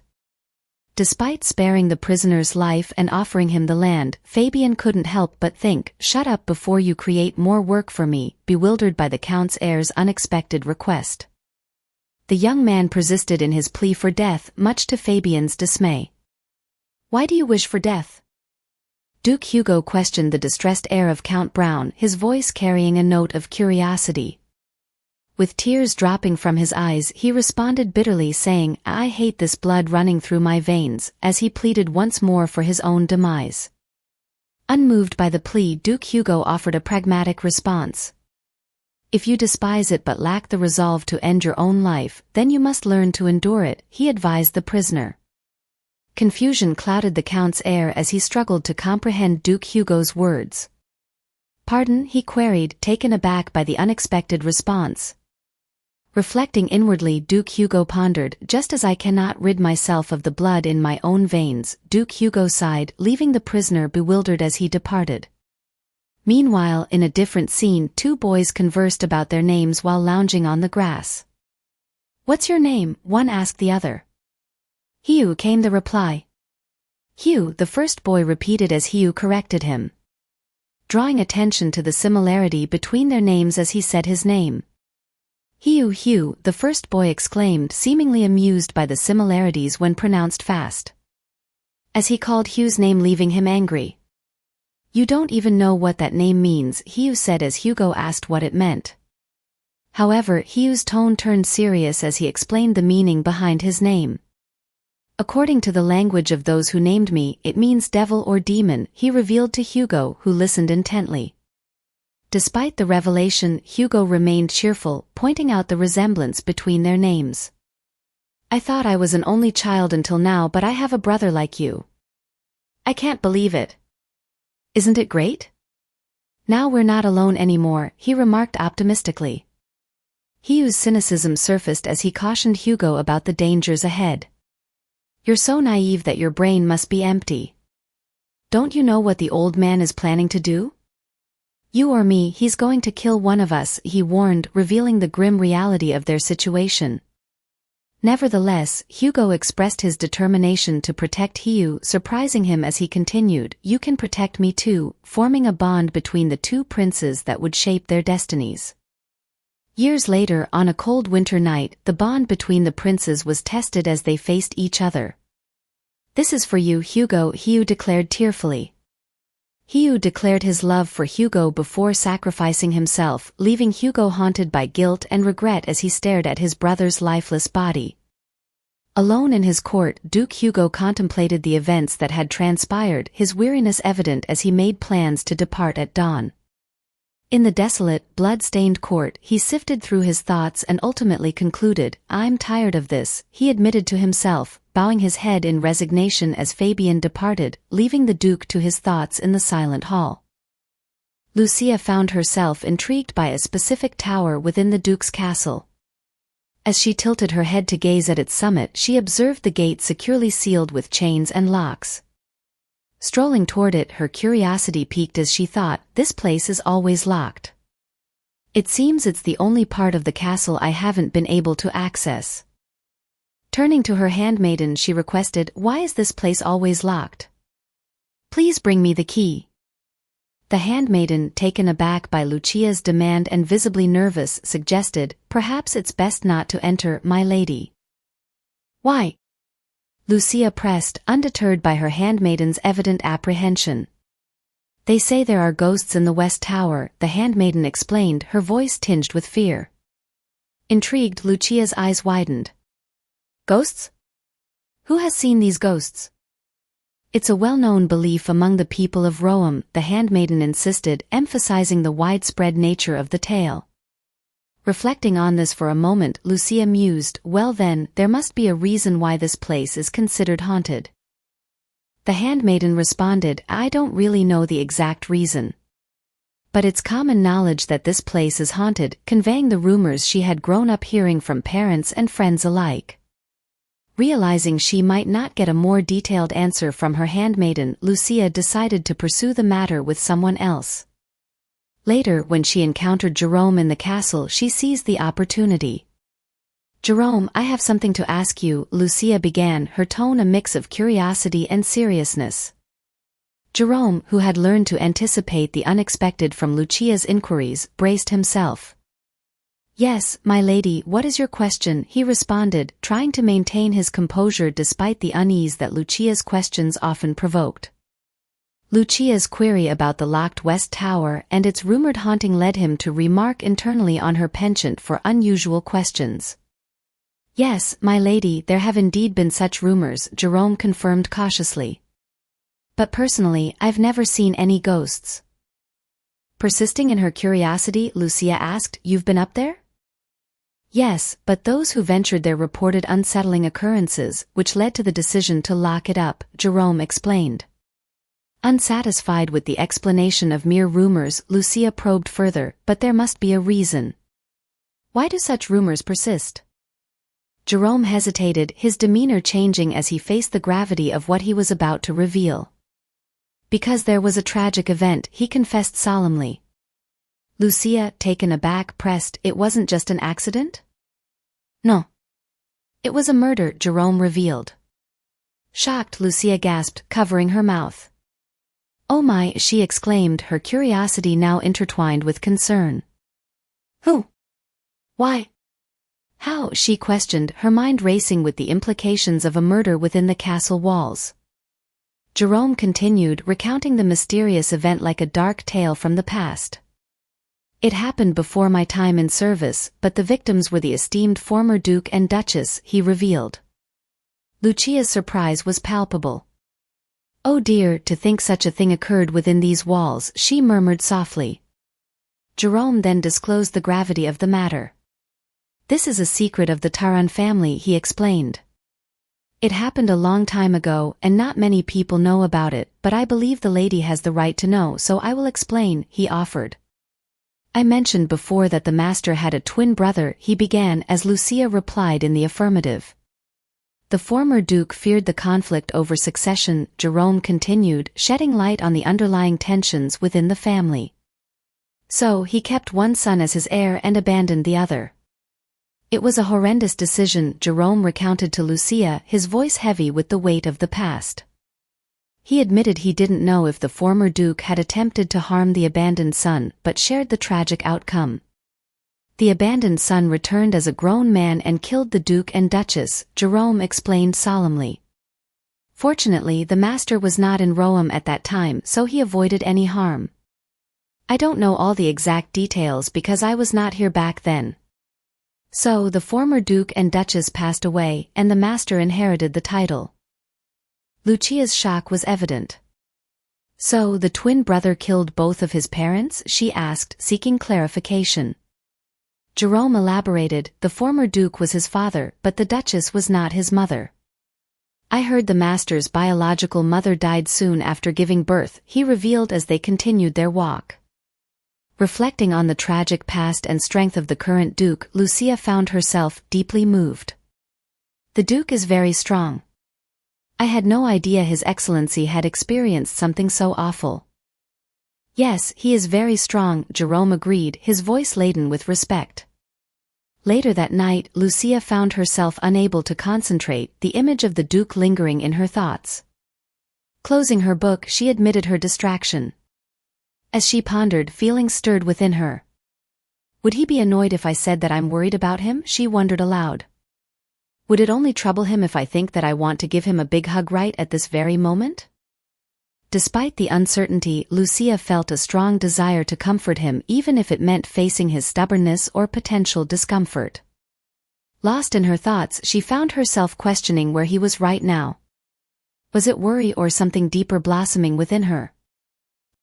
Despite sparing the prisoner's life and offering him the land, Fabian couldn't help but think, "Shut up before you create more work for me," bewildered by the Count's heir's unexpected request. The young man persisted in his plea for death, much to Fabian's dismay. "Why do you wish for death?" Duke Hugo questioned the distressed air of Count Brown, his voice carrying a note of curiosity. With tears dropping from his eyes, he responded bitterly, saying, "I hate this blood running through my veins," as he pleaded once more for his own demise. Unmoved by the plea, Duke Hugo offered a pragmatic response. "If you despise it but lack the resolve to end your own life, then you must learn to endure it," he advised the prisoner. Confusion clouded the Count's air as he struggled to comprehend Duke Hugo's words. "Pardon?" he queried, taken aback by the unexpected response. Reflecting inwardly, Duke Hugo pondered, "Just as I cannot rid myself of the blood in my own veins," Duke Hugo sighed, leaving the prisoner bewildered as he departed. Meanwhile, in a different scene, two boys conversed about their names while lounging on the grass. "What's your name?" one asked the other. "Hugh," came the reply. "Hugh," the first boy repeated as Hugh corrected him, drawing attention to the similarity between their names as he said his name. "Hugh, Hugh," the first boy exclaimed, seemingly amused by the similarities when pronounced fast. As he called Hugh's name, leaving him angry. "You don't even know what that name means," Hugh said as Hugo asked what it meant. However, Hugh's tone turned serious as he explained the meaning behind his name. "According to the language of those who named me, it means devil or demon," he revealed to Hugo, who listened intently. Despite the revelation, Hugo remained cheerful, pointing out the resemblance between their names. "I thought I was an only child until now, but I have a brother like you. I can't believe it. Isn't it great? Now we're not alone anymore," he remarked optimistically. Hugh's cynicism surfaced as he cautioned Hugo about the dangers ahead. "You're so naive that your brain must be empty. Don't you know what the old man is planning to do? You or me, he's going to kill one of us," he warned, revealing the grim reality of their situation. Nevertheless, Hugo expressed his determination to protect Hugh, surprising him as he continued, "You can protect me too," forming a bond between the two princes that would shape their destinies. Years later, on a cold winter night, the bond between the princes was tested as they faced each other. "This is for you, Hugo," Hugh declared tearfully. Hugh declared his love for Hugo before sacrificing himself, leaving Hugo haunted by guilt and regret as he stared at his brother's lifeless body. Alone in his court, Duke Hugo contemplated the events that had transpired, his weariness evident as he made plans to depart at dawn. In the desolate, blood-stained court, he sifted through his thoughts and ultimately concluded, "I'm tired of this," he admitted to himself, bowing his head in resignation as Fabian departed, leaving the Duke to his thoughts in the silent hall. Lucia found herself intrigued by a specific tower within the Duke's castle. As she tilted her head to gaze at its summit, she observed the gate securely sealed with chains and locks. Strolling toward it, her curiosity piqued as she thought, "This place is always locked. It seems it's the only part of the castle I haven't been able to access." Turning to her handmaiden, she requested, "Why is this place always locked? Please bring me the key." The handmaiden, taken aback by Lucia's demand and visibly nervous, suggested, "Perhaps it's best not to enter, my lady." "Why?" Lucia pressed, undeterred by her handmaiden's evident apprehension. They say there are ghosts in the West Tower, the handmaiden explained, her voice tinged with fear. Intrigued, Lucia's eyes widened. Ghosts? Who has seen these ghosts? It's a well-known belief among the people of Rome, the handmaiden insisted, emphasizing the widespread nature of the tale. Reflecting on this for a moment, Lucia mused, well then, there must be a reason why this place is considered haunted. The handmaiden responded, I don't really know the exact reason. But it's common knowledge that this place is haunted, conveying the rumors she had grown up hearing from parents and friends alike. Realizing she might not get a more detailed answer from her handmaiden, Lucia decided to pursue the matter with someone else. Later, when she encountered Jerome in the castle, she seized the opportunity. Jerome, I have something to ask you, Lucia began, her tone a mix of curiosity and seriousness. Jerome, who had learned to anticipate the unexpected from Lucia's inquiries, braced himself. Yes, my lady, what is your question? He responded, trying to maintain his composure despite the unease that Lucia's questions often provoked. Lucia's query about the locked West Tower and its rumored haunting led him to remark internally on her penchant for unusual questions. Yes, my lady, there have indeed been such rumors, Jerome confirmed cautiously. But personally, I've never seen any ghosts. Persisting in her curiosity, Lucia asked, You've been up there? Yes, but those who ventured there reported unsettling occurrences, which led to the decision to lock it up, Jerome explained. Unsatisfied with the explanation of mere rumors, Lucia probed further, but there must be a reason. Why do such rumors persist? Jerome hesitated, his demeanor changing as he faced the gravity of what he was about to reveal. Because there was a tragic event, he confessed solemnly. Lucia, taken aback, pressed, It wasn't just an accident? No. It was a murder, Jerome revealed. Shocked, Lucia gasped, covering her mouth. Oh my, she exclaimed, her curiosity now intertwined with concern. Who? Why? How? She questioned, her mind racing with the implications of a murder within the castle walls. Jerome continued, recounting the mysterious event like a dark tale from the past. It happened before my time in service, but the victims were the esteemed former Duke and Duchess, he revealed. Lucia's surprise was palpable. Oh dear, to think such a thing occurred within these walls, she murmured softly. Jerome then disclosed the gravity of the matter. This is a secret of the Taran family, he explained. It happened a long time ago, and not many people know about it, but I believe the lady has the right to know, so I will explain, he offered. I mentioned before that the master had a twin brother, he began, as Lucia replied in the affirmative. The former duke feared the conflict over succession, Jerome continued, shedding light on the underlying tensions within the family. So he kept one son as his heir and abandoned the other. It was a horrendous decision, Jerome recounted to Lucia, his voice heavy with the weight of the past. He admitted he didn't know if the former duke had attempted to harm the abandoned son, but shared the tragic outcome. The abandoned son returned as a grown man and killed the duke and duchess, Jerome explained solemnly. Fortunately, the master was not in Rome at that time, so he avoided any harm. I don't know all the exact details because I was not here back then. So the former duke and duchess passed away, and the master inherited the title. Lucia's shock was evident. So the twin brother killed both of his parents? She asked, seeking clarification. Jerome elaborated, the former duke was his father, but the duchess was not his mother. I heard the master's biological mother died soon after giving birth, he revealed as they continued their walk. Reflecting on the tragic past and strength of the current duke, Lucia found herself deeply moved. The duke is very strong. I had no idea His Excellency had experienced something so awful. Yes, he is very strong, Jerome agreed, his voice laden with respect. Later that night, Lucia found herself unable to concentrate, the image of the duke lingering in her thoughts. Closing her book, she admitted her distraction. As she pondered, feelings stirred within her. Would he be annoyed if I said that I'm worried about him? She wondered aloud. Would it only trouble him if I think that I want to give him a big hug right at this very moment? Despite the uncertainty, Lucia felt a strong desire to comfort him even if it meant facing his stubbornness or potential discomfort. Lost in her thoughts, she found herself questioning where he was right now. Was it worry or something deeper blossoming within her?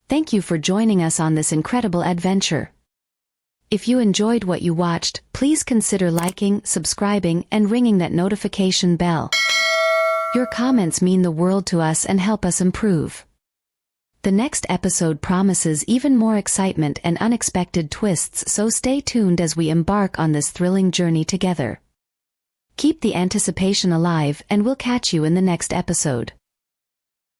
Thank you for joining us on this incredible adventure. If you enjoyed what you watched, please consider liking, subscribing, and ringing that notification bell. Your comments mean the world to us and help us improve. The next episode promises even more excitement and unexpected twists, so stay tuned as we embark on this thrilling journey together. Keep the anticipation alive, and we'll catch you in the next episode.